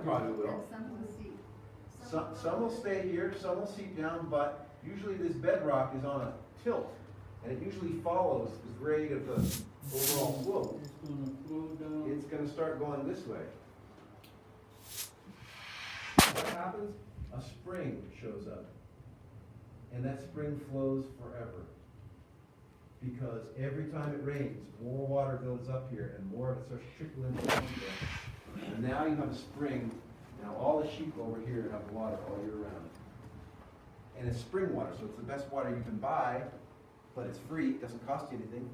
probably will. Some will seep. Some will stay here, some will seep down, but usually this bedrock is on a tilt, and it usually follows the grade of the overall slope. It's gonna flow down. It's gonna start going this way. What happens? A spring shows up. And that spring flows forever. Because every time it rains, more water builds up here and more of it starts trickling down there. And now you have a spring. Now all the sheep over here have water all year round. And it's spring water, so it's the best water you can buy, but it's free, it doesn't cost you anything.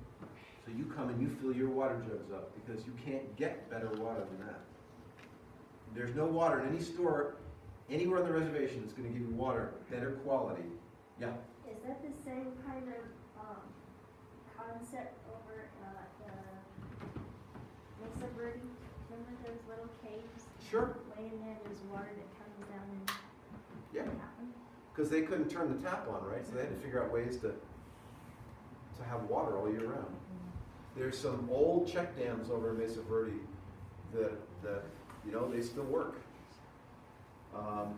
So you come and you fill your water jugs up because you can't get better water than that. There's no water in any store, anywhere on the reservation that's going to give you water better quality. Yeah? Is that the same kind of concept over at Mesa Verde? Remember those little caves? Sure. Way in there, there's water that comes down and Yeah. happen. Because they couldn't turn the tap on, right? So they had to figure out ways to have water all year round. There's some old check dams over in Mesa Verde that you know, they still work. All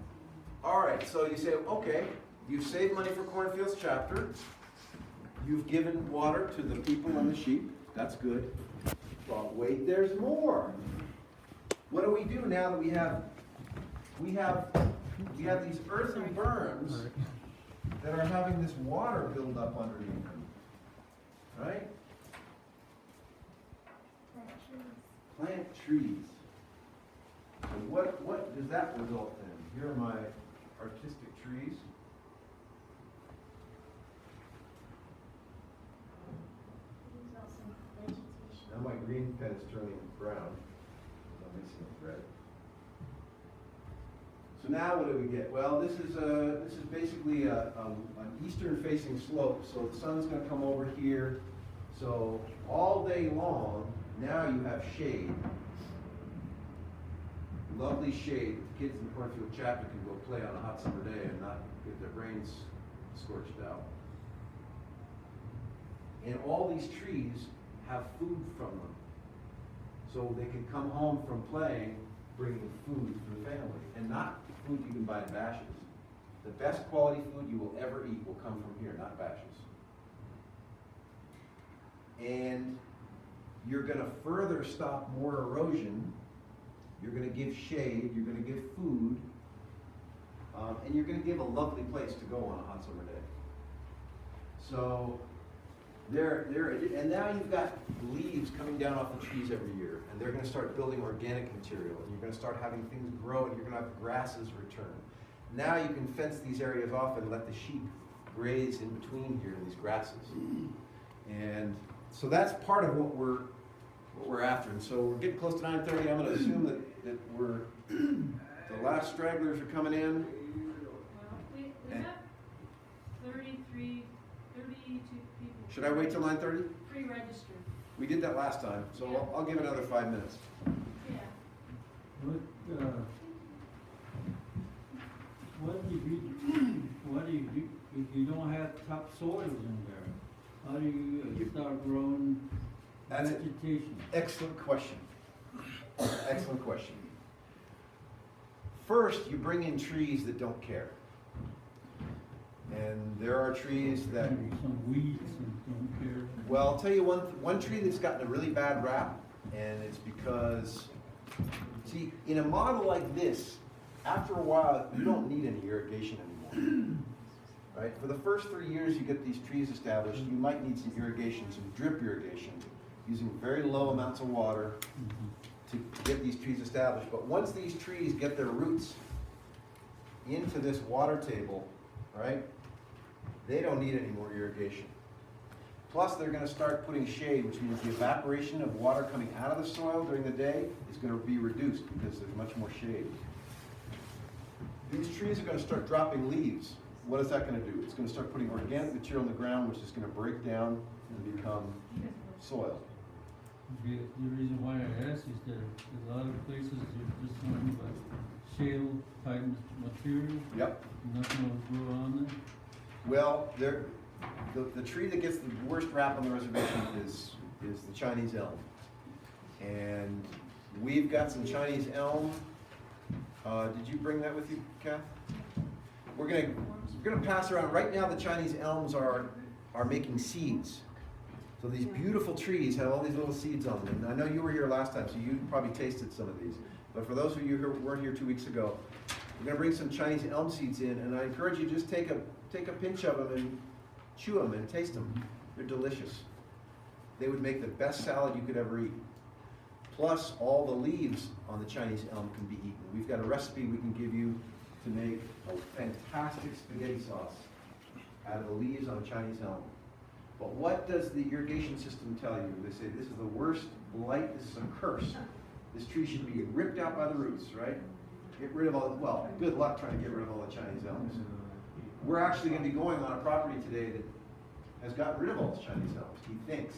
right, so you say, okay, you've saved money for Cornfields chapter. You've given water to the people and the sheep. That's good. But wait, there's more. What do we do now that we have these earthen berms that are having this water build up underneath them? Right? Plant trees. And what does that result in? Here are my artistic trees. There's also vegetation. Now my green pen is turning brown. I'm missing a thread. So now what do we get? Well, this is basically an eastern facing slope. So the sun's going to come over here. So all day long, now you have shade. Lovely shade. The kids in the Cornfield chapter can go play on a hot summer day and not get their brains scorched out. And all these trees have food from them. So they can come home from playing, bringing food for the family, and not food you can buy in Bashes. The best quality food you will ever eat will come from here, not Bashes. And you're going to further stop more erosion. You're going to give shade, you're going to give food, and you're going to give a lovely place to go on a hot summer day. So and now you've got leaves coming down off the trees every year, and they're going to start building organic material, and you're going to start having things grow, and you're going to have grasses return. Now you can fence these areas off and let the sheep graze in between here in these grasses. And so that's part of what we're after. And so we're getting close to 9:30. I'm going to assume that we're the last stragglers are coming in. Well, we have 32 people. Should I wait till 9:30? Pre-registered. We did that last time, so I'll give it another 5 minutes. Yeah. What do you do if you don't have topsoils in there? How do you start growing That's it. vegetation? Excellent question. Excellent question. First, you bring in trees that don't care. And there are trees that, Maybe some weeds and don't care. well, I'll tell you one tree that's gotten a really bad rap, and it's because, see, in a model like this, after a while, you don't need any irrigation anymore. Right? For the first 3 years you get these trees established, you might need some irrigation, some drip irrigation, using very low amounts of water to get these trees established. But once these trees get their roots into this water table, right, they don't need any more irrigation. Plus, they're going to start putting shade, which means the evaporation of water coming out of the soil during the day is going to be reduced because there's much more shade. These trees are going to start dropping leaves. What is that going to do? It's going to start putting organic material in the ground, which is going to break down and become soil. The reason why I ask is that a lot of places are just nothing but shale type material. Yep. Nothing will grow on there. Well, the tree that gets the worst rap on the reservation is the Chinese elm. And we've got some Chinese elm Did you bring that with you, Kath? We're gonna pass around. Right now, the Chinese elms are making seeds. So these beautiful trees have all these little seeds on them. And I know you were here last time, so you probably tasted some of these. But for those of you who weren't here 2 weeks ago, we're gonna bring some Chinese elm seeds in, and I encourage you to just take a pinch of them and chew them and taste them. They're delicious. They would make the best salad you could ever eat. Plus, all the leaves on the Chinese elm can be eaten. We've got a recipe we can give you to make a fantastic spaghetti sauce out of the leaves on a Chinese elm. But what does the irrigation system tell you? They say this is the worst blight, this is a curse. This tree should be ripped out by the roots, right? Get rid of all, well, good luck trying to get rid of all the Chinese elms. We're actually going to be going on a property today that has gotten rid of all the Chinese elms, he thinks,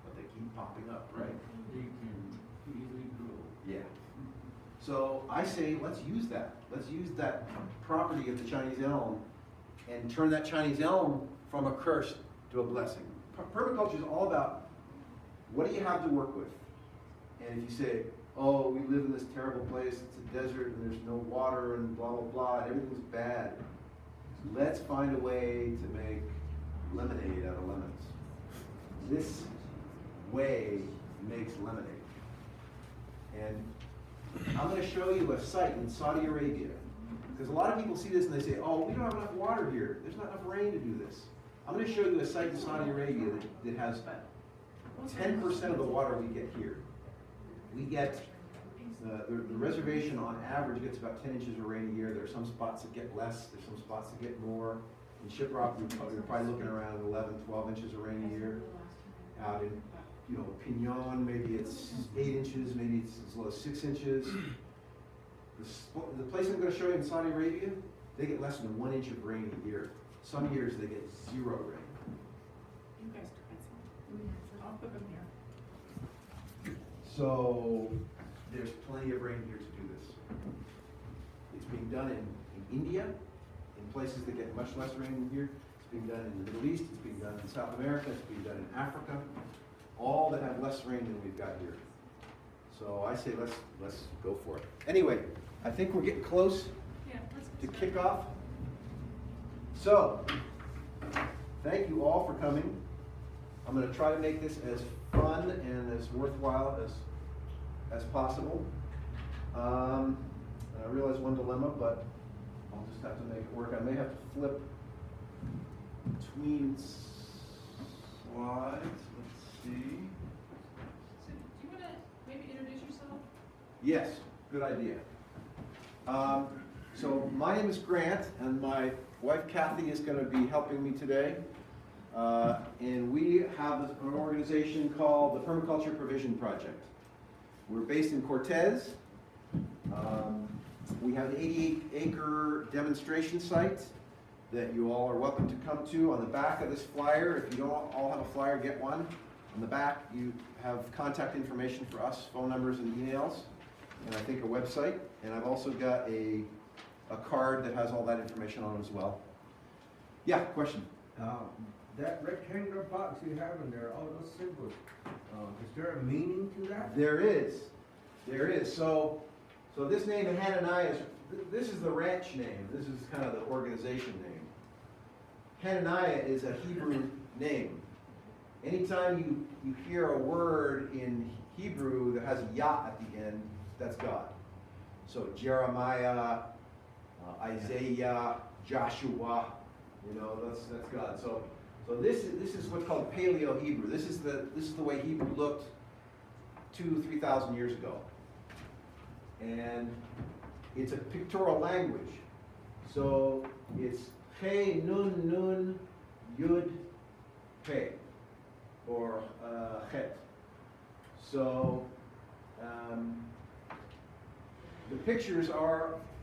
but they keep popping up, right? They can easily grow. Yeah. So I say, let's use that. Let's use that property of the Chinese elm and turn that Chinese elm from a curse to a blessing. Permaculture is all about what do you have to work with? And if you say, oh, we live in this terrible place, it's a desert and there's no water and blah, blah, blah, and everything's bad. Let's find a way to make lemonade out of lemons. This way makes lemonade. And I'm going to show you a site in Saudi Arabia. Because a lot of people see this and they say, oh, we don't have enough water here. There's not enough rain to do this. I'm going to show you a site in Saudi Arabia that has 10% of the water we get here. We get, the reservation on average gets about 10 inches of rain a year. There are some spots that get less. There's some spots that get more. In Shiprock, we're probably looking around 11, 12 inches of rain a year. Out in, Pinyon, maybe it's 8 inches, maybe it's as low as 6 inches. The place I'm going to show you in Saudi Arabia, they get less than 1 inch of rain a year. Some years they get 0 rain. You guys tried some. I'll put them here. So there's plenty of rain here to do this. It's being done in India, in places that get much less rain than here. It's being done in the Middle East, it's being done in South America, it's being done in Africa, all that have less rain than we've got here. So I say let's go for it. Anyway, I think we're getting close Yeah, let's to get kick started. off. So, thank you all for coming. I'm going to try to make this as fun and as worthwhile as possible. I realize one dilemma, but I'll just have to make it work. I may have to flip between slides. Let's see. So, do you want to maybe introduce yourself? Yes, good idea. So my name is Grant, and my wife Kathy is going to be helping me today. And we have an organization called the Permaculture Provision Project. We're based in Cortez. We have an 88-acre demonstration site that you all are welcome to come to. On the back of this flyer, if you don't all have a flyer, get one. On the back, you have contact information for us, phone numbers and emails, and I think a website. And I've also got a card that has all that information on it as well. Yeah, question? That rectangular box you have in there, all those symbols, is there a meaning to that? There is. There is. So this name Hananiah this is the ranch name. This is kind of the organization name. Hananiah is a Hebrew name. Anytime you hear a word in Hebrew that has a yah at the end, that's God. So Jeremiah, Isaiah, Joshua, that's God. So this is what's called Paleo Hebrew. This is the way Hebrew looked 2,000-3,000 years ago. And it's a pictorial language. So it's He, Nun, Nun, Yud, He, or Het. So the pictures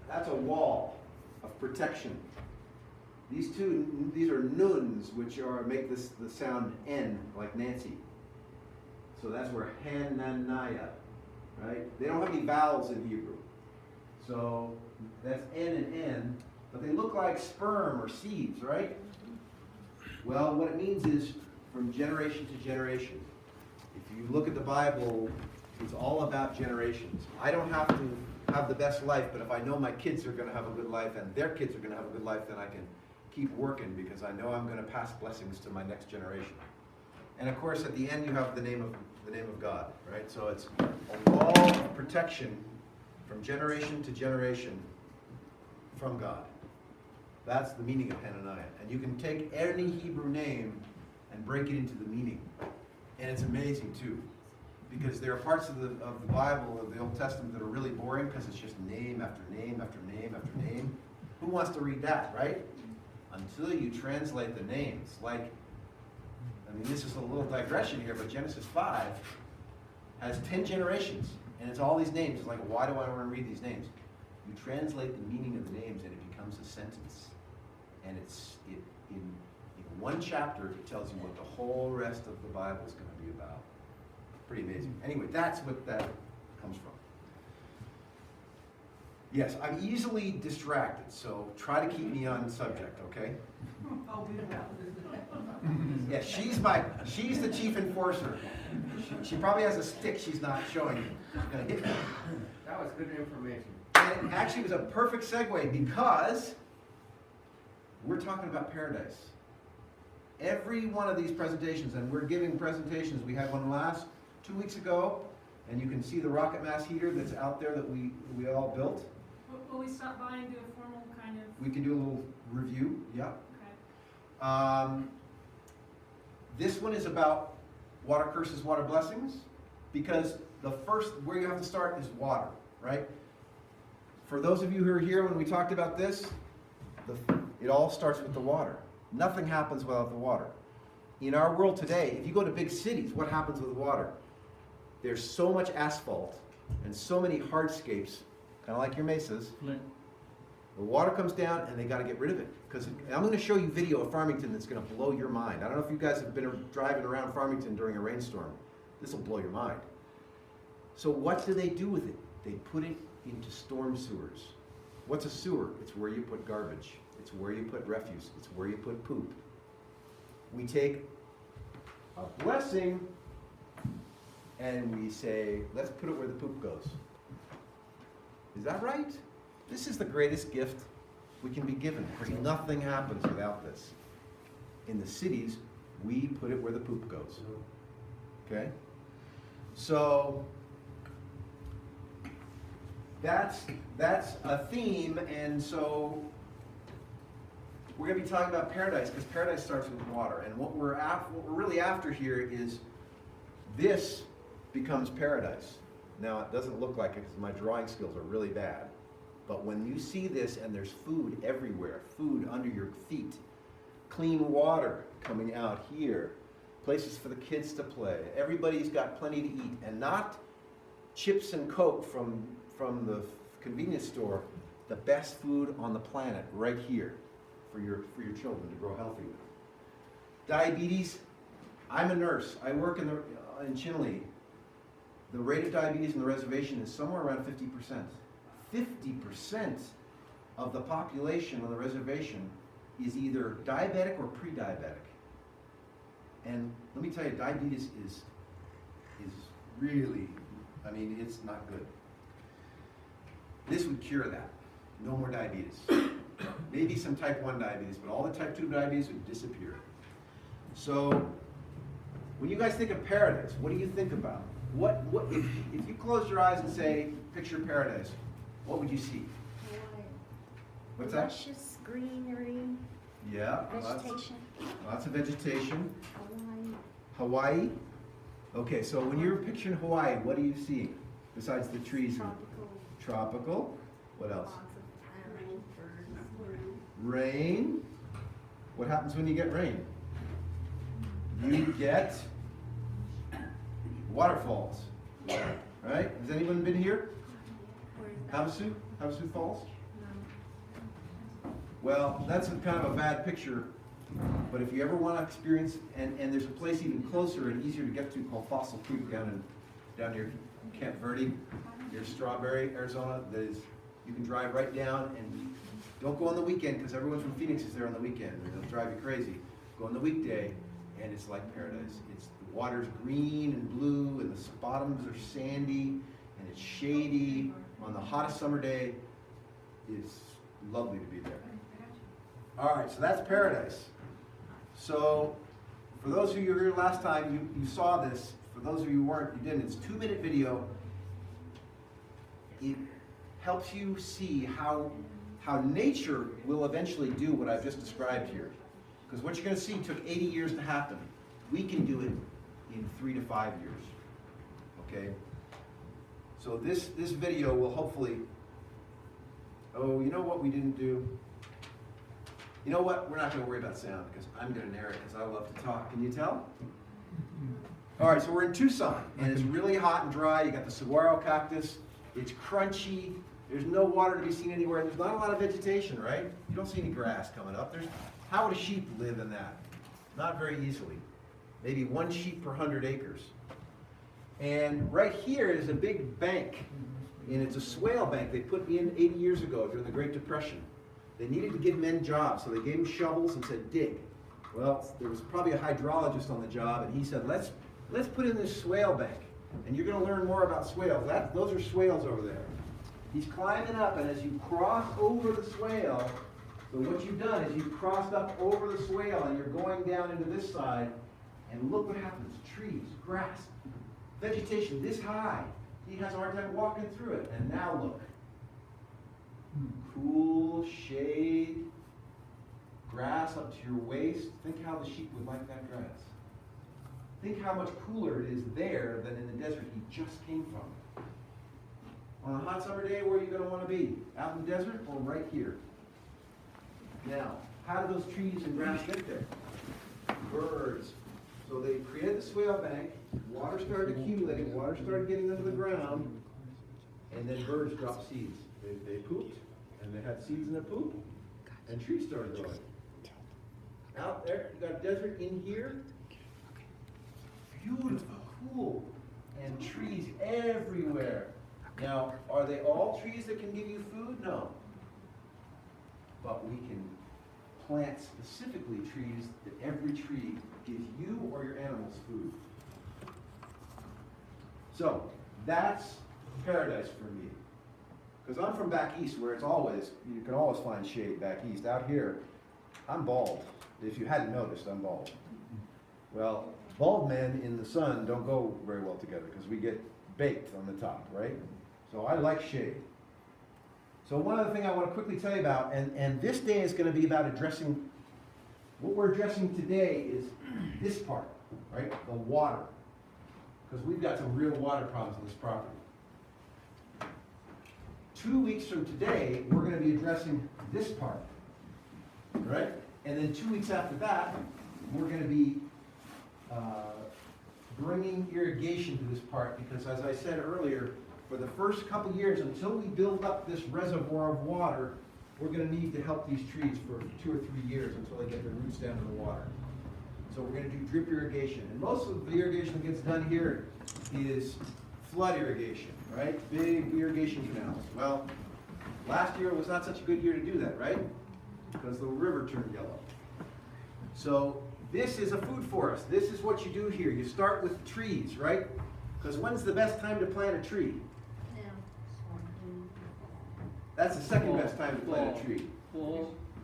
that's a wall of protection. These are nuns, which make the sound N, like Nancy. So that's where Hananiah, right? They don't have any vowels in Hebrew. So that's N and N, but they look like sperm or seeds, right? Well, what it means is from generation to generation. If you look at the Bible, it's all about generations. I don't have to have the best life, but if I know my kids are gonna have a good life and their kids are gonna have a good life, then I can keep working because I know I'm gonna pass blessings to my next generation. And of course, at the end, you have the name of God, right? So it's a wall of protection from generation to generation from God. That's the meaning of Hananiah. And you can take any Hebrew name and break it into the meaning. And it's amazing too. Because there are parts of the Bible, of the Old Testament, that are really boring because it's just name after name after name after name. Who wants to read that, right? Until you translate the names. Like, I mean, this is a little digression here, but Genesis 5 has 10 generations. And it's all these names. It's like, why do I want to read these names? You translate the meaning of the names and it becomes a sentence. And in one chapter, it tells you what the whole rest of the Bible is going to be about. Pretty amazing. Anyway, that's what that comes from. Yes, I'm easily distracted, so try to keep me on subject, okay? I'll do that. Yeah, she's the chief enforcer. She probably has a stick she's not showing you. She's gonna hit me. That was good information. And it actually was a perfect segue because we're talking about paradise. Every one of these presentations, and we're giving presentations, we had one last 2 weeks ago, and you can see the rocket mass heater that's out there that we all built. Will we stop by and do a formal kind of? We can do a little review, yeah. Okay. This one is about water curses, water blessings, because the first, where you have to start is water, right? For those of you who are here when we talked about this, it all starts with the water. Nothing happens without the water. In our world today, if you go to big cities, what happens with water? There's so much asphalt and so many hardscapes, kind of like your mesas. Flint. The water comes down and they got to get rid of it. Because I'm going to show you video of Farmington that's going to blow your mind. I don't know if you guys have been driving around Farmington during a rainstorm. This will blow your mind. So what do they do with it? They put it into storm sewers. What's a sewer? It's where you put garbage. It's where you put refuse. It's where you put poop. We take a blessing and we say, let's put it where the poop goes. Is that right? This is the greatest gift we can be given, because nothing happens without this. In the cities, we put it where the poop goes. Okay? So that's a theme, and so we're going to be talking about paradise, because paradise starts with water. And what we're really after here is this becomes paradise. Now, it doesn't look like it because my drawing skills are really bad. But when you see this and there's food everywhere, food under your feet, clean water coming out here, places for the kids to play, everybody's got plenty to eat, and not chips and Coke from the convenience store, the best food on the planet right here for your children to grow healthy with. Diabetes, I'm a nurse. I work in Chinle. The rate of diabetes in the reservation is somewhere around 50%. 50% of the population on the reservation is either diabetic or pre-diabetic. And let me tell you, diabetes is really, I mean, it's not good. This would cure that. No more diabetes. Maybe some type 1 diabetes, but all the type 2 diabetes would disappear. So, when you guys think of paradise, what do you think about? What if you close your eyes and say, picture paradise, what would you see? What's that? Luscious greenery, Yeah, vegetation, lots of vegetation. Hawaii, Hawaii? Okay, so when you're picturing Hawaii, what do you see besides the trees? tropical, Tropical. What else? lots of birds, Rain. What happens when you get rain? You get waterfalls. Right? Has anyone been here? Havasu? Havasu Falls? Well, that's kind of a bad picture, but if you ever want to experience, and there's a place even closer and easier to get to called Fossil Creek down near Camp Verde, near Strawberry, Arizona. That is, you can drive right down, and don't go on the weekend because everyone from Phoenix is there on the weekend. It'll drive you crazy. Go on the weekday, and it's like paradise. The water's green and blue, and the bottoms are sandy, and it's shady, On the hottest summer day, it's lovely to be there. I got you. All right, so that's paradise. So, for those of you who were here last time, you saw this. For those of you who weren't, you didn't. It's a 2-minute video. It helps you see how nature will eventually do what I've just described here. Because what you're going to see took 80 years to happen. We can do it in 3 to 5 years. Okay? So this video will hopefully... Oh, you know what we didn't do? You know what? We're not going to worry about sound because I'm going to narrate because I love to talk. Can you tell? All right, so we're in Tucson, and it's really hot and dry. You got the saguaro cactus. It's crunchy. There's no water to be seen anywhere. There's not a lot of vegetation, right? You don't see any grass coming up. How would a sheep live in that? Not very easily. Maybe 1 sheep per 100 acres. And right here is a big bank, and it's a swale bank they put in 80 years ago during the Great Depression. They needed to give men jobs, so they gave them shovels and said, dig. Well, there was probably a hydrologist on the job, and he said, let's put in this swale bank, and you're going to learn more about swales. Those are swales over there. He's climbing up, and as you cross over the swale, so what you've done is you've crossed up over the swale, and you're going down into this side, and look what happens. Trees, grass, vegetation this high. He has a hard time walking through it, and now look. Cool shade, grass up to your waist. Think how the sheep would like that grass. Think how much cooler it is there than in the desert he just came from. On a hot summer day, where are you going to want to be? Out in the desert or right here? Now, how do those trees and grass get there? Birds. So they created the swale bank, water started accumulating, water started getting under the ground, and then birds dropped seeds. They pooped, and they had seeds in their poop, and trees started growing. Out there, you got desert in here. Beautiful, cool, and trees everywhere. Now, are they all trees that can give you food? No. But we can plant specifically trees that every tree gives you or your animals food. So, that's paradise for me. Because I'm from back east where you can always find shade back east. Out here, I'm bald. If you hadn't noticed, I'm bald. Well, bald men in the sun don't go very well together because we get baked on the top, right? So I like shade. So one other thing I want to quickly tell you about, and this day is going to be about addressing, what we're addressing today is this part, right? The water. Because we've got some real water problems on this property. 2 weeks from today, we're going to be addressing this part, right? And then 2 weeks after that, we're going to be bringing irrigation to this part because, as I said earlier, for the first couple years, until we build up this reservoir of water, we're going to need to help these trees for 2 or 3 years until they get their roots down to the water. So we're going to do drip irrigation. And most of the irrigation that gets done here is flood irrigation, right? Big irrigation canals. Well, last year was not such a good year to do that, right? Because the river turned yellow. So this is a food forest. This is what you do here. You start with trees, right? Because when's the best time to plant a tree? That's the second best time to plant a tree.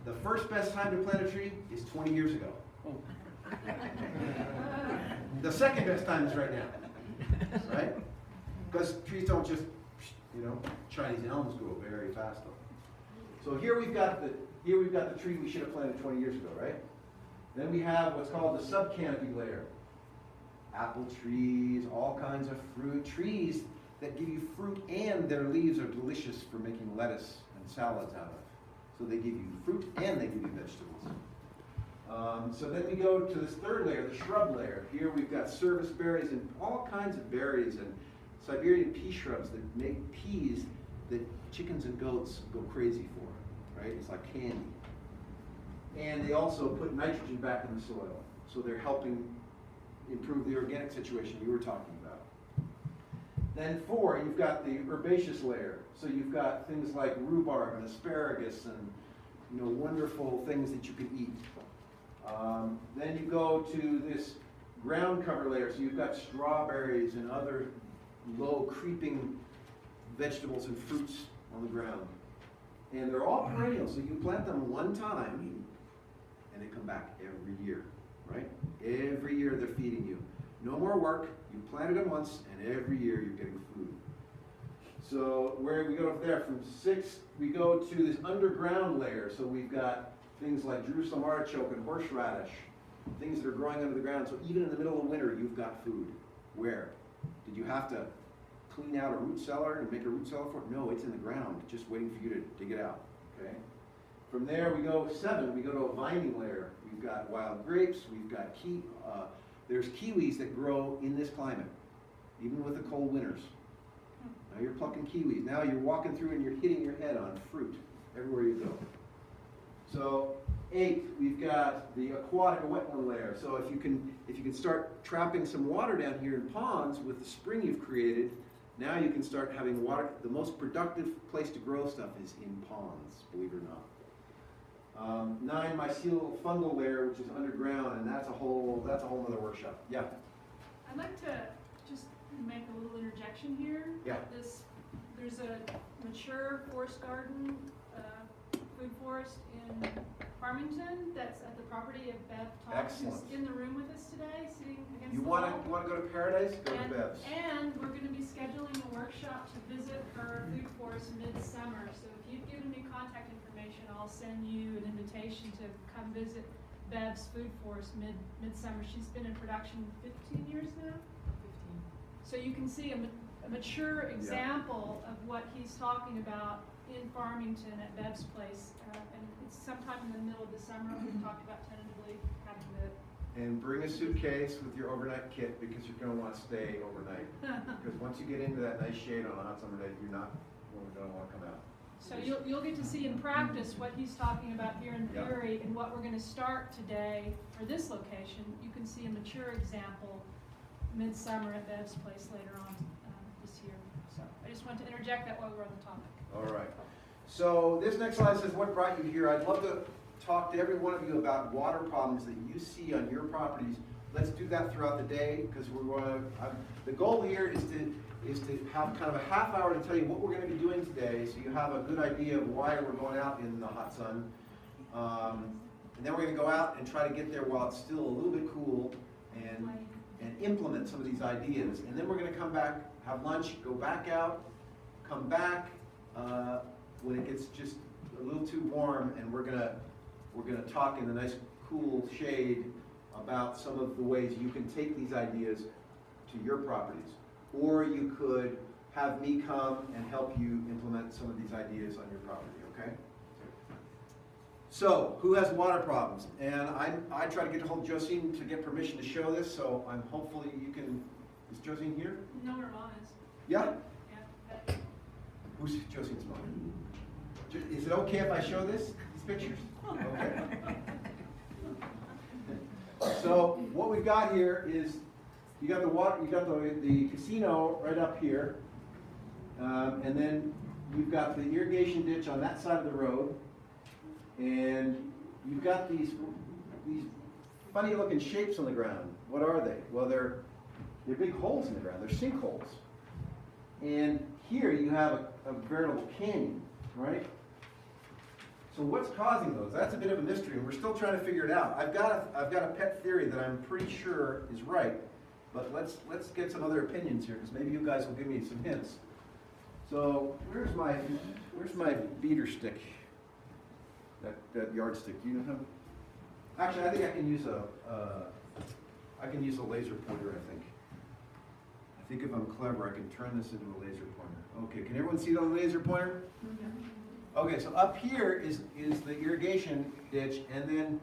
The first best time to plant a tree is 20 years ago. The second best time is right now, right? Because trees don't just, Chinese elms grow very fast though. So here we've got the tree we should have planted 20 years ago, right? Then we have what's called the subcanopy layer. Apple trees, all kinds of fruit trees that give you fruit, and their leaves are delicious for making lettuce and salads out of. So they give you fruit and they give you vegetables. So then we go to this third layer, the shrub layer. Here we've got service berries and all kinds of berries and Siberian pea shrubs that make peas that chickens and goats go crazy for, right? It's like candy. And they also put nitrogen back in the soil. So they're helping improve the organic situation you were talking about. Then 4, you've got the herbaceous layer. So you've got things like rhubarb and asparagus and wonderful things that you can eat. Then you go to this ground cover layer. So you've got strawberries and other low creeping vegetables and fruits on the ground. And they're all perennial, so you can plant them one time and they come back every year, right? Every year they're feeding you. No more work, you planted them once and every year you're getting food. So where we go up there, from 6, we go to this underground layer. So we've got things like Jerusalem artichoke and horseradish, things that are growing under the ground. So even in the middle of winter, you've got food. Where? Did you have to clean out a root cellar and make a root cellar for it? No, it's in the ground, just waiting for you to dig it out, okay? From there, we go 7, we go to a vining layer. We've got wild grapes, we've got there's kiwis that grow in this climate, even with the cold winters. Now you're plucking kiwis. Now you're walking through and you're hitting your head on fruit everywhere you go. So 8, we've got the aquatic or wetland layer. So if you can start trapping some water down here in ponds with the spring you've created, now you can start having water. The most productive place to grow stuff is in ponds, believe it or not. 9, mycelial fungal layer, which is underground, and that's a whole other workshop. Yeah. I'd like to just make a little interjection here. Yeah. There's a mature forest garden, food forest in Farmington that's at the property of Bev Todd, who's Excellent. in the room with us today, sitting against You the want wall. to go to Paradise? Go to Bev's. And we're going to be scheduling a workshop to visit her food forest midsummer. So if you've given me contact information, I'll send you an invitation to come visit Bev's food forest midsummer. She's been in production 15 years now. 15. So you can see a mature example of what he's talking about in Farmington at Bev's place. And it's sometime in the middle of the summer. We've talked about tentatively having the And bring a suitcase with your overnight kit because you're going to want to stay overnight. Because once you get into that nice shade on a hot summer day, you're not going to want to come out. So you'll get to see in practice what he's talking about here in Yeah. theory, and what we're going to start today for this location. You can see a mature example midsummer at Bev's place later on this year. So I just want to interject that while we're on the topic. All right. So this next slide says, what brought you here? I'd love to talk to every one of you about water problems that you see on your properties. Let's do that throughout the day, because we're going to, the goal here is to have kind of a half hour to tell you what we're going to be doing today, so you have a good idea of why we're going out in the hot sun. And then we're going to go out and try to get there while it's still a little bit cool and implement some of these ideas. And then we're going to come back, have lunch, go back out, come back when it gets just a little too warm, and we're gonna talk in the nice cool shade about some of the ways you can take these ideas to your properties. Or you could have me come and help you implement some of these ideas on your property, okay? So, who has water problems? And I try to get a hold of Josine to get permission to show this, so I'm hopefully you can, is Josine here? No, Ramon is. Yeah? Yeah. Who's Josine's mom? Is it okay if I show these pictures? Okay. So what we've got here is you got the water, you got the casino right up here, and then you've got the irrigation ditch on that side of the road, and you've got these funny looking shapes on the ground. What are they? Well, they're big holes in the ground. They're sinkholes. And here you have a veritable canyon, right? So what's causing those? That's a bit of a mystery, and we're still trying to figure it out. I've got a pet theory that I'm pretty sure is right, but let's get some other opinions here, because maybe you guys will give me some hints. So where's my beater stick? That yardstick. Do you know how? Actually, I think I can use a laser pointer. I think if I'm clever, I can turn this into a laser pointer. Okay, can everyone see the laser pointer? Okay, so up here is the irrigation ditch, and then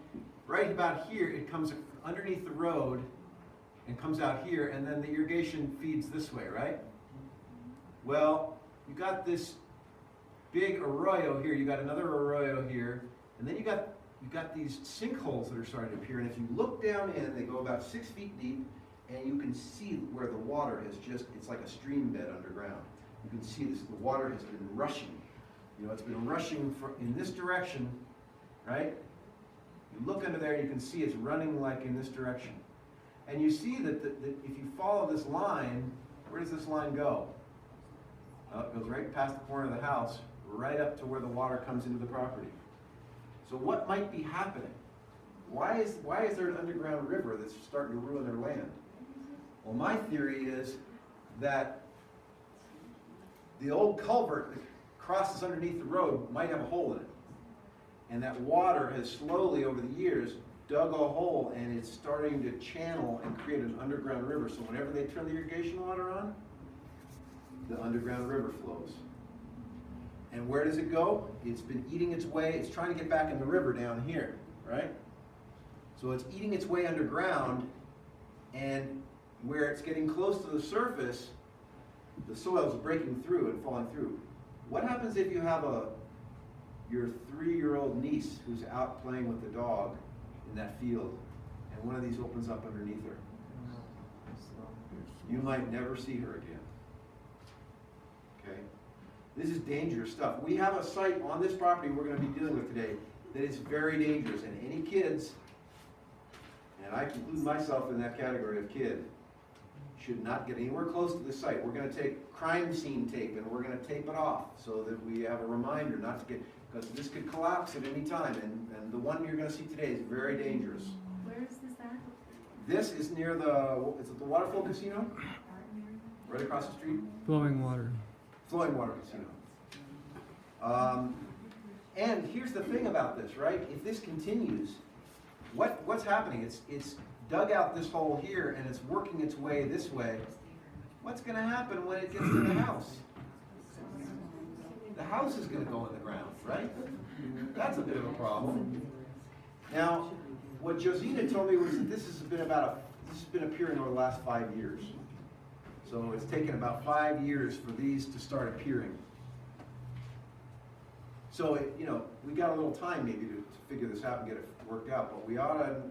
right about here, it comes underneath the road and comes out here, and then the irrigation feeds this way, right? Well, you got this big arroyo here, you got another arroyo here, and then you got these sinkholes that are starting to appear, and if you look down in, they go about 6 feet deep, and you can see where the water has it's like a stream bed underground. You can see this, the water has been rushing. You know, it's been rushing in this direction, right? You look under there, you can see it's running like in this direction. And you see that if you follow this line, where does this line go? It goes right past the corner of the house, right up to where the water comes into the property. So what might be happening? Why is there an underground river that's starting to ruin their land? Well, my theory is that the old culvert that crosses underneath the road might have a hole in it. And that water has slowly, over the years, dug a hole, and it's starting to channel and create an underground river. So whenever they turn the irrigation water on, the underground river flows. And where does it go? It's been eating its way, it's trying to get back in the river down here, right? So it's eating its way underground, and where it's getting close to the surface, the soil is breaking through and falling through. What happens if you have your 3-year-old niece who's out playing with the dog in that field, and one of these opens up underneath her? You might never see her again. Okay? This is dangerous stuff. We have a site on this property we're going to be dealing with today that is very dangerous, and any kids, and I include myself in that category of kid, should not get anywhere close to the site. We're going to take crime scene tape and we're going to tape it off so that we have a reminder not to get, because this could collapse at any time, and the one you're going to see today is very dangerous. Where is this at? This is near is it the Waterfall Casino? Right across the street? Flowing water. Flowing Water Casino. And here's the thing about this, right? If this continues, what's happening? It's dug out this hole here and it's working its way this way. What's going to happen when it gets to the house? The house is going to go in the ground, right? That's a bit of a problem. Now, what Josina told me was that this has been appearing over the last 5 years. So it's taken about 5 years for these to start appearing. So, we got a little time maybe to figure this out and get it worked out, but we ought to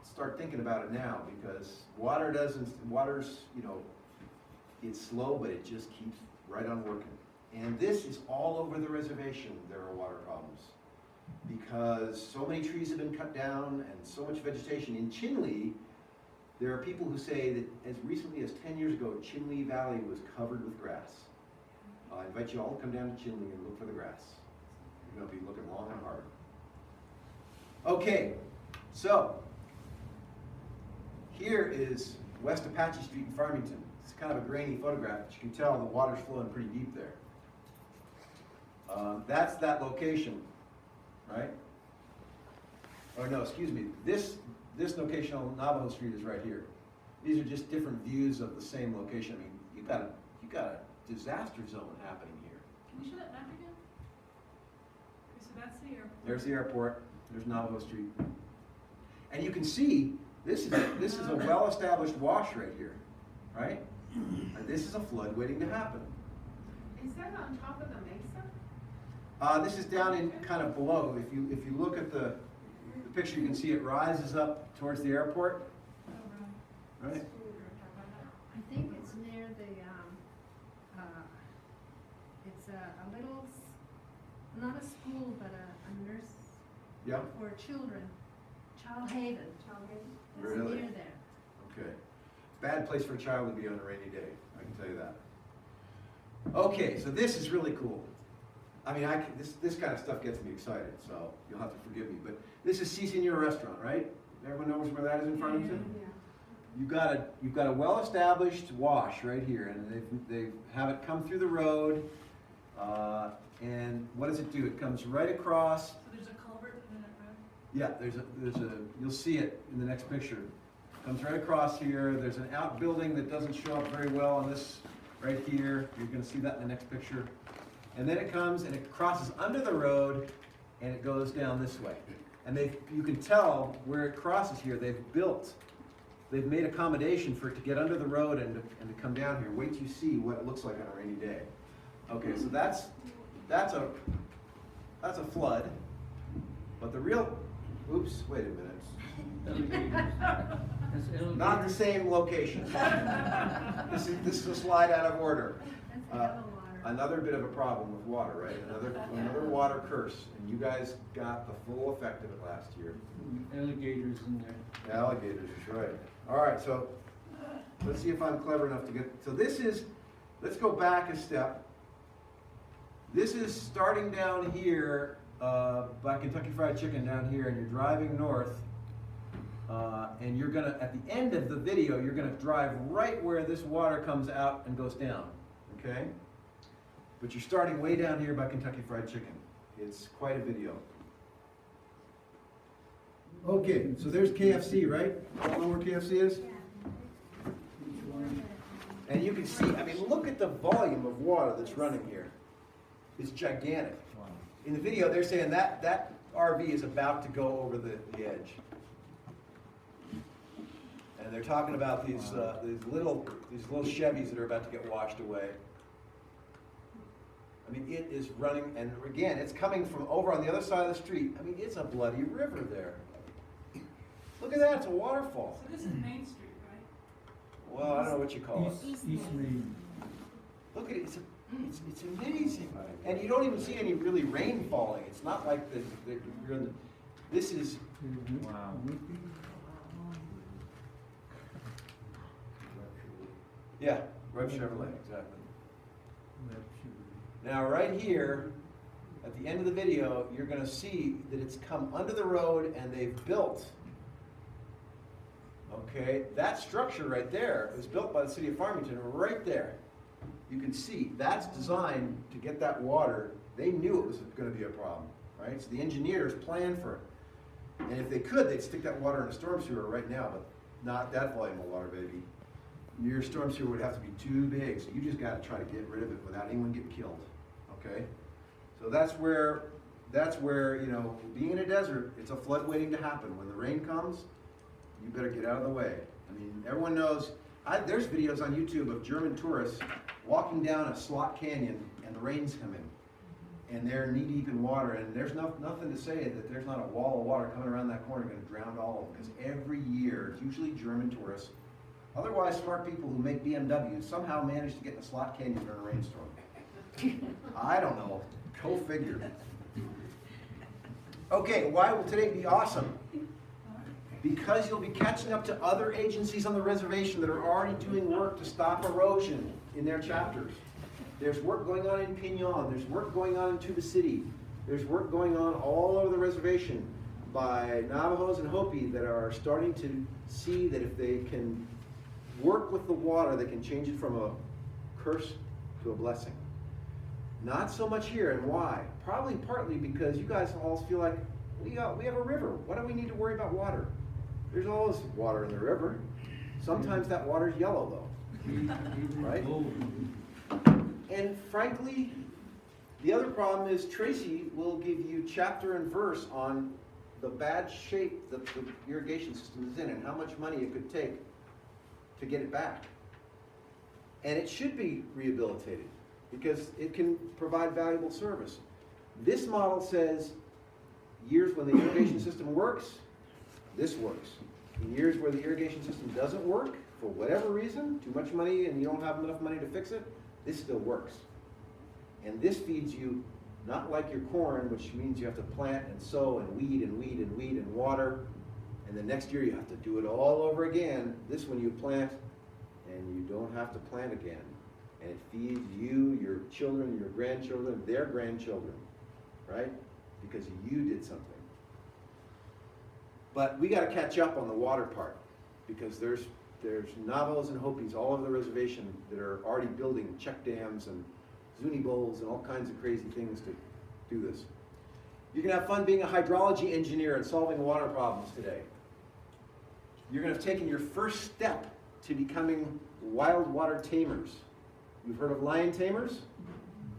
start thinking about it now, because water's, it's slow, but it just keeps right on working. And this is all over the reservation, there are water problems. Because so many trees have been cut down and so much vegetation. In Chinle, there are people who say that as recently as 10 years ago, Chinle Valley was covered with grass. I invite you all to come down to Chinle and look for the grass. You're going to be looking long and hard. Okay, so here is West Apache Street in Farmington. It's kind of a grainy photograph, but you can tell the water's flowing pretty deep there. That's that location, right? Or no, excuse me. This location on Navajo Street is right here. These are just different views of the same location. I mean, you got a disaster zone happening here. Can you show that map again? Okay, so that's the airport. There's the airport. There's Navajo Street. And you can see this is a well-established wash right here, right? And this is a flood waiting to happen. Is that on top of the mesa? This is down in kind of below. If you look at the picture, you can see it rises up towards the airport, Oh, right? I think it's near the, it's a little, not a school, but a nurse Yeah. for children, Child Haven. It's Really? near there. Okay. Bad place for a child to be on a rainy day, I can tell you that. Okay, so this is really cool. I mean, this kind of stuff gets me excited, so you'll have to forgive me. But this is Cicinero Restaurant, right? Everyone knows where that is in Farmington? You've got a well-established wash right here, and they have it come through the road. And what does it do? It comes right across. So there's a culvert in that road? Yeah, you'll see it in the next picture. Comes right across here. There's an outbuilding that doesn't show up very well on this right here. You're going to see that in the next picture. And then it comes and it crosses under the road and it goes down this way. And you can tell where it crosses here, they've made accommodation for it to get under the road and to come down here. Wait till you see what it looks like on a rainy day. Okay, so that's a flood. But the real, oops, wait a minute. Not the same location. This is a slide out of order. That's the yellow water. Another bit of a problem with water, right? Another water curse, and you guys got the full effect of it last year. Alligators in there. Alligators, is right. All right, so let's see if I'm clever enough to get. So let's go back a step, This is starting down here, by Kentucky Fried Chicken down here, and you're driving north. And you're gonna, at the end of the video, you're gonna drive right where this water comes out and goes down, okay? But you're starting way down here by Kentucky Fried Chicken. It's quite a video. Okay, so there's KFC, right? Y'all know where KFC is? And you can see, I mean, look at the volume of water that's running here. It's gigantic. In the video, they're saying that RV is about to go over the edge. And they're talking about these little Chevys that are about to get washed away. I mean, it is running, and again, it's coming from over on the other side of the street. I mean, it's a bloody river there. Look at that, it's a waterfall. So this is Main Street, right? Well, I don't know what you call it. East Main. Look at it, it's amazing. And you don't even see any really rain falling. It's not like you're in the, this is, Wow. yeah, Red Chevrolet, exactly. Now, right here, at the end of the video, you're going to see that it's come under the road and they've built. Okay, that structure right there was built by the city of Farmington, right there. You can see that's designed to get that water. They knew it was going to be a problem, right? So the engineers planned for it. And if they could, they'd stick that water in a storm sewer right now, but not that volume of water, baby. Your storm sewer would have to be too big, so you just got to try to get rid of it without anyone getting killed. Okay, so that's where you know, being in a desert, it's a flood waiting to happen. When the rain comes, you better get out of the way. I mean, everyone knows. There's videos on YouTube of German tourists walking down a slot canyon, and the rain's coming, and they're knee deep in water, and there's nothing to say that there's not a wall of water coming around that corner going to drown all of them. Because every year, it's usually German tourists. Otherwise, smart people who make BMWs somehow manage to get in a slot canyon during a rainstorm. I don't know. Go figure. Okay, why will today be awesome? Because you'll be catching up to other agencies on the reservation that are already doing work to stop erosion in their chapters. There's work going on in Pinon. There's work going on in Tuba City. There's work going on all over the reservation by Navajos and Hopi that are starting to see that if they can work with the water, they can change it from a curse to a blessing. Not so much here, and why? Probably partly because you guys all feel like we have a river. What do we need to worry about water? There's always water in the river. Sometimes that water's yellow though, right? And frankly, the other problem is Tracy will give you chapter and verse on the bad shape that the irrigation system is in and how much money it could take to get it back. And it should be rehabilitated because it can provide valuable service. This model says years when the irrigation system works, this works. In years where the irrigation system doesn't work, for whatever reason, too much money and you don't have enough money to fix it, this still works. And this feeds you, not like your corn, which means you have to plant and sow and weed and weed and weed and water, and the next year you have to do it all over again. This one you plant and you don't have to plant again. And it feeds you, your children, your grandchildren, their grandchildren, right? Because you did something. But we got to catch up on the water part because there's Navajos and Hopis all over the reservation that are already building check dams and Zuni bowls and all kinds of crazy things to do this. You can have fun being a hydrology engineer and solving water problems today. You're going to have taken your first step to becoming wild water tamers. You've heard of lion tamers?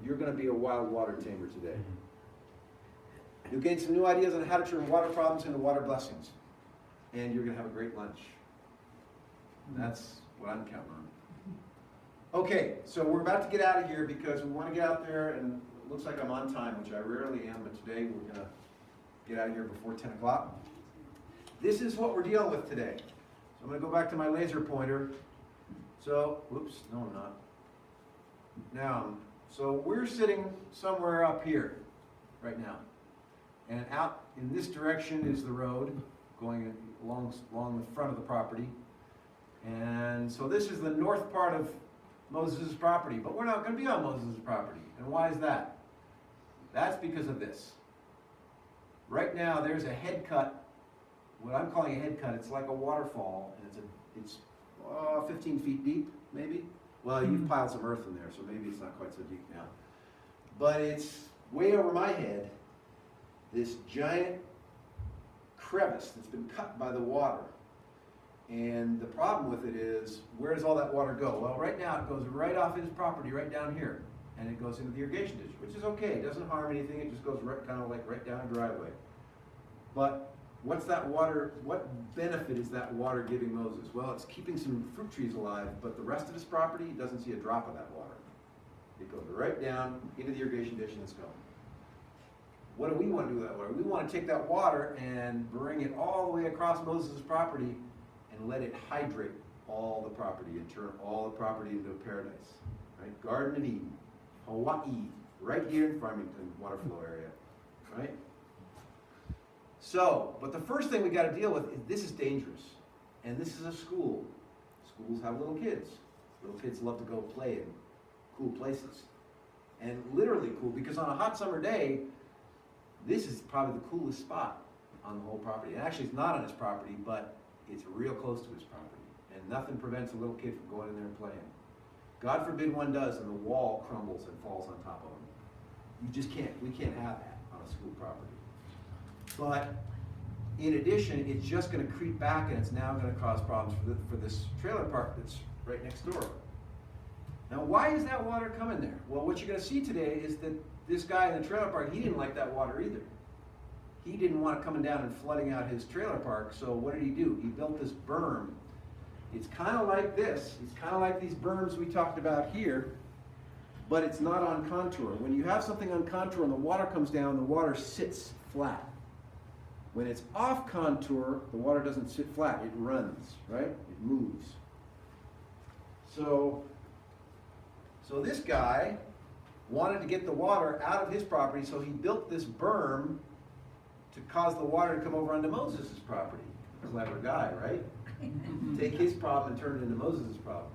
You're going to be a wild water tamer today. You'll gain some new ideas on how to turn water problems into water blessings. And you're going to have a great lunch. That's what I'm counting on. Okay, so we're about to get out of here because we want to get out there, and it looks like I'm on time, which I rarely am, but today we're going to get out of here before 10 o'clock. This is what we're dealing with today. So I'm going to go back to my laser pointer. So, whoops, no I'm not. Now, so we're sitting somewhere up here right now. And out in this direction is the road going along the front of the property. And so this is the north part of Moses' property, but we're not going to be on Moses' property. And why is that? That's because of this. Right now, there's a head cut, what I'm calling a head cut, it's like a waterfall, and it's 15 feet deep, maybe? Well, you've piled some earth in there, so maybe it's not quite so deep now. But it's way over my head, this giant crevice that's been cut by the water. And the problem with it is, where does all that water go? Well, right now it goes right off his property, right down here, and it goes into the irrigation ditch, which is okay. It doesn't harm anything. It just goes right, kind of like right down a driveway. But what's that water? What benefit is that water giving Moses? Well, it's keeping some fruit trees alive, but the rest of his property doesn't see a drop of that water. It goes right down into the irrigation ditch and it's gone. What do we want to do with that water? We want to take that water and bring it all the way across Moses' property and let it hydrate all the property and turn all the property into a paradise. Right? Garden of Eden, Hawaii, right here in Farmington water flow area. Right? So, but the first thing we got to deal with is this is dangerous. And this is a school. Schools have little kids. Little kids love to go play in cool places. And literally cool, because on a hot summer day, this is probably the coolest spot on the whole property. And actually, it's not on his property, but it's real close to his property. And nothing prevents a little kid from going in there and playing. God forbid one does and the wall crumbles and falls on top of them. You just can't, we can't have that on a school property. But in addition, it's just going to creep back and it's now going to cause problems for this trailer park that's right next door. Now, why is that water coming there? Well, what you're going to see today is that this guy in the trailer park, he didn't like that water either. He didn't want it coming down and flooding out his trailer park, so what did he do? He built this berm. It's kind of like this. It's kind of like these berms we talked about here, but it's not on contour. When you have something on contour and the water comes down, the water sits flat. When it's off contour, the water doesn't sit flat, it runs, right? It moves. So this guy wanted to get the water out of his property, so he built this berm to cause the water to come over onto Moses' property. Clever guy, right? Take his problem and turn it into Moses' problem.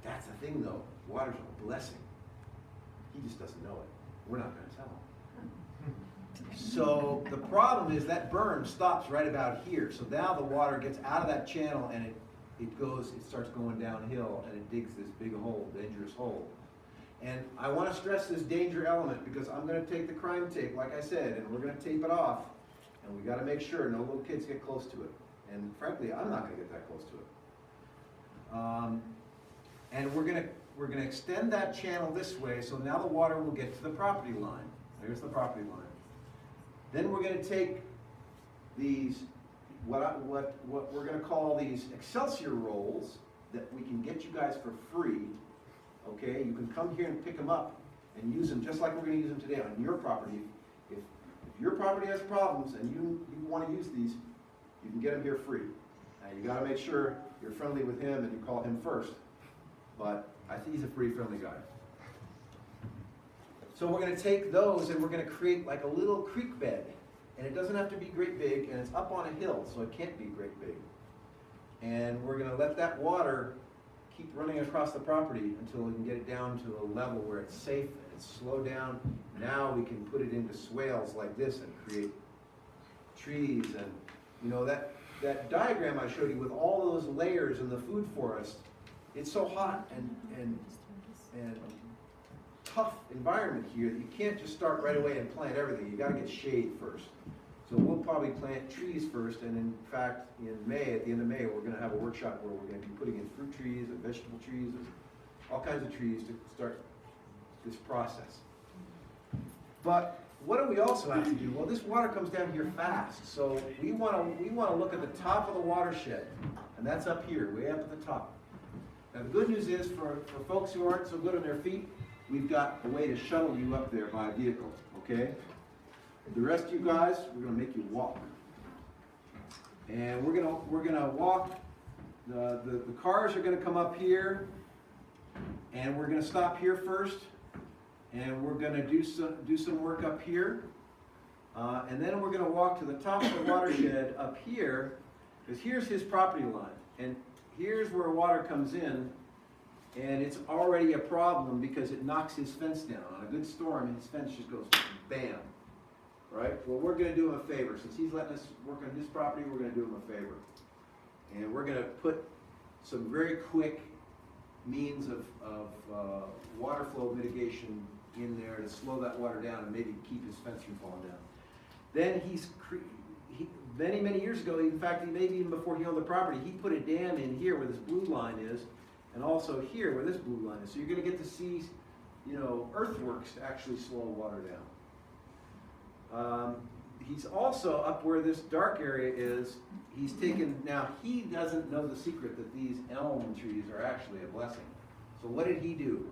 That's the thing though, water's a blessing. He just doesn't know it. We're not going to tell him. So the problem is that berm stops right about here. So now the water gets out of that channel and it starts going downhill and it digs this big hole, dangerous hole. And I want to stress this danger element because I'm going to take the crime tape, like I said, and we're going to tape it off. And we got to make sure no little kids get close to it. And frankly, I'm not going to get that close to it. And we're going to extend that channel this way, so now the water will get to the property line. There's the property line. Then we're going to take these, what we're going to call these Excelsior rolls that we can get you guys for free. Okay, you can come here and pick them up and use them just like we're going to use them today on your property. If your property has problems and you want to use these, you can get them here free. Now you got to make sure you're friendly with him and you call him first. But I think he's a pretty friendly guy. So we're going to take those and we're going to create like a little creek bed. And it doesn't have to be great big, and it's up on a hill, so it can't be great big. And we're going to let that water keep running across the property until we can get it down to a level where it's safe and it's slowed down. Now we can put it into swales like this and create trees. And you know, that diagram I showed you with all those layers in the food forest, it's so hot and tough environment here that you can't just start right away and plant everything. You got to get shade first. So we'll probably plant trees first, and in fact, in May, at the end of May, we're going to have a workshop where we're going to be putting in fruit trees and vegetable trees and all kinds of trees to start this process. But what do we also have to do? Well, this water comes down here fast, so we want to look at the top of the watershed, and that's up here, way up at the top. Now the good news is for folks who aren't so good on their feet, we've got a way to shuttle you up there by vehicle, okay? The rest of you guys, we're going to make you walk. And we're going to walk, the cars are going to come up here, and we're going to stop here first, and we're going to do some work up here. And then we're going to walk to the top of the watershed up here, because here's his property line. And here's where water comes in, And it's already a problem because it knocks his fence down. On a good storm, his fence just goes bam. Right? Well, we're gonna do him a favor. Since he's letting us work on his property, we're gonna do him a favor. And we're gonna put some very quick means of water flow mitigation in there to slow that water down and maybe keep his fence from falling down. Then many years ago, in fact, maybe even before he owned the property, he put a dam in here where this blue line is, and also here where this blue line is. So you're gonna get to see, earthworks to actually slow water down. He's also up where this dark area is, he's taken, now he doesn't know the secret that these elm trees are actually a blessing. So what did he do?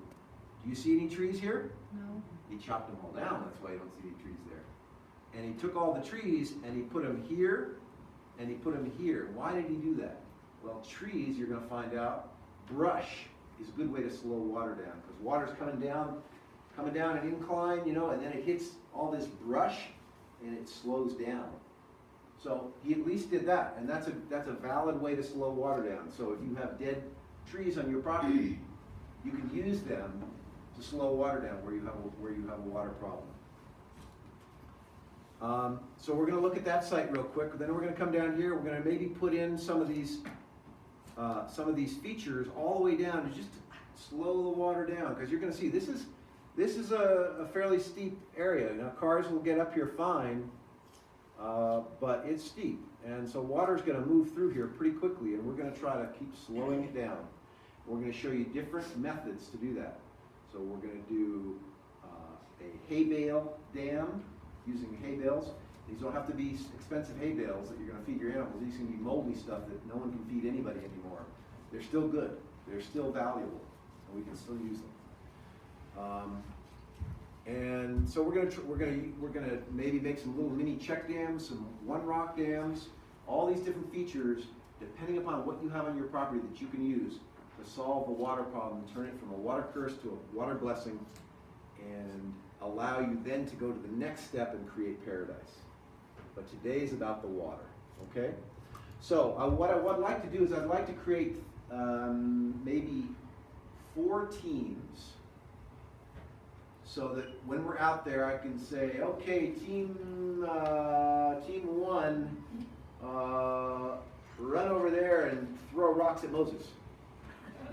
Do you see any trees here? No. He chopped them all down, that's why you don't see any trees there. And he took all the trees and he put them here and he put them here. Why did he do that? Well, trees, you're gonna find out, brush is a good way to slow water down because water's coming down an incline, and then it hits all this brush and it slows down. So he at least did that, and that's a valid way to slow water down. So if you have dead trees on your property, you can use them to slow water down where you have a water problem. So we're going to look at that site real quick. Then we're going to come down here. We're going to maybe put in some of these features all the way down to just slow the water down because you're going to see this is a fairly steep area. Now cars will get up here fine, but it's steep, and so water's going to move through here pretty quickly, and we're going to try to keep slowing it down. We're going to show you different methods to do that. So we're going to do a hay bale dam using hay bales. These don't have to be expensive hay bales that you're going to feed your animals. These can be moldy stuff that no one can feed anybody anymore. They're still good. They're still valuable, and we can still use them. And so we're gonna maybe make some little mini check dams, some one rock dams, all these different features depending upon what you have on your property that you can use to solve the water problem, turn it from a water curse to a water blessing, and allow you then to go to the next step and create paradise. But today's about the water, okay? So what I'd like to do is I'd like to create maybe 4 teams so that when we're out there I can say, okay, team 1, run over there and throw rocks at Moses.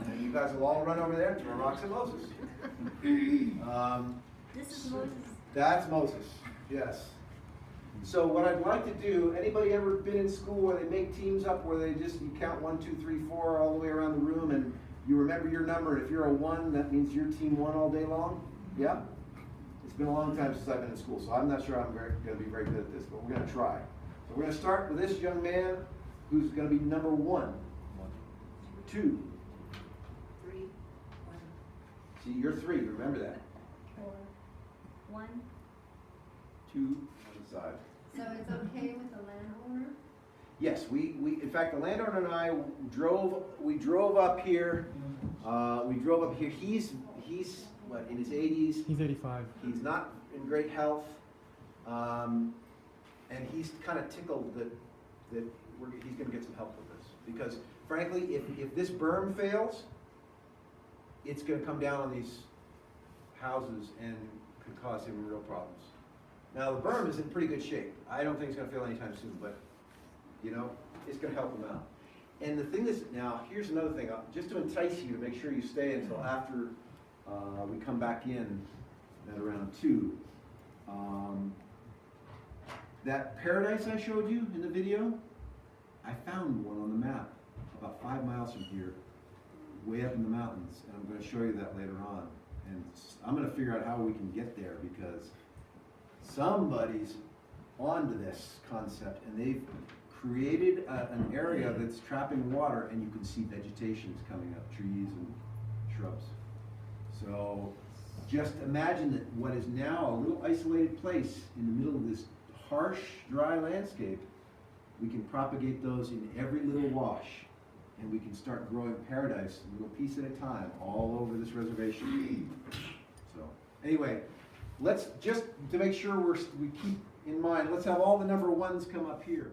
And you guys will all run over there and throw rocks at Moses. This is Moses. That's Moses, yes. So what I'd like to do, anybody ever been in school where they make teams up where you count 1, 2, 3, 4 all the way around the room and you remember your number, and if you're a 1, that means you're team 1 all day long? Yeah? It's been a long time since I've been in school, so I'm not sure I'm going to be very good at this, but we're going to try. So we're going to start with this young man who's going to be number 1. 2. 3, 1. See, you're 3, remember that. 4, 1. 2 on the side. So it's okay with the landowner? Yes, we in fact, the landowner and I drove up here. He's what, in his 80s? He's 85. He's not in great health, and he's kind of tickled that he's going to get some help with this. Because frankly, if this berm fails, it's going to come down on these houses and could cause him real problems. Now the berm is in pretty good shape. I don't think it's going to fail anytime soon, but it's going to help him out. And the thing is, now here's another thing, just to entice you to make sure you stay until after we come back in at around 2. That paradise I showed you in the video, I found one on the map about 5 miles from here, way up in the mountains, and I'm going to show you that later on. And I'm going to figure out how we can get there because somebody's onto this concept and they've created an area that's trapping water, and you can see vegetation is coming up, trees and shrubs. So just imagine that what is now a little isolated place in the middle of this harsh, dry landscape, we can propagate those in every little wash, and we can start growing paradise a little piece at a time all over this reservation. So anyway, let's just, to make sure we keep in mind, let's have all the number 1s come up here.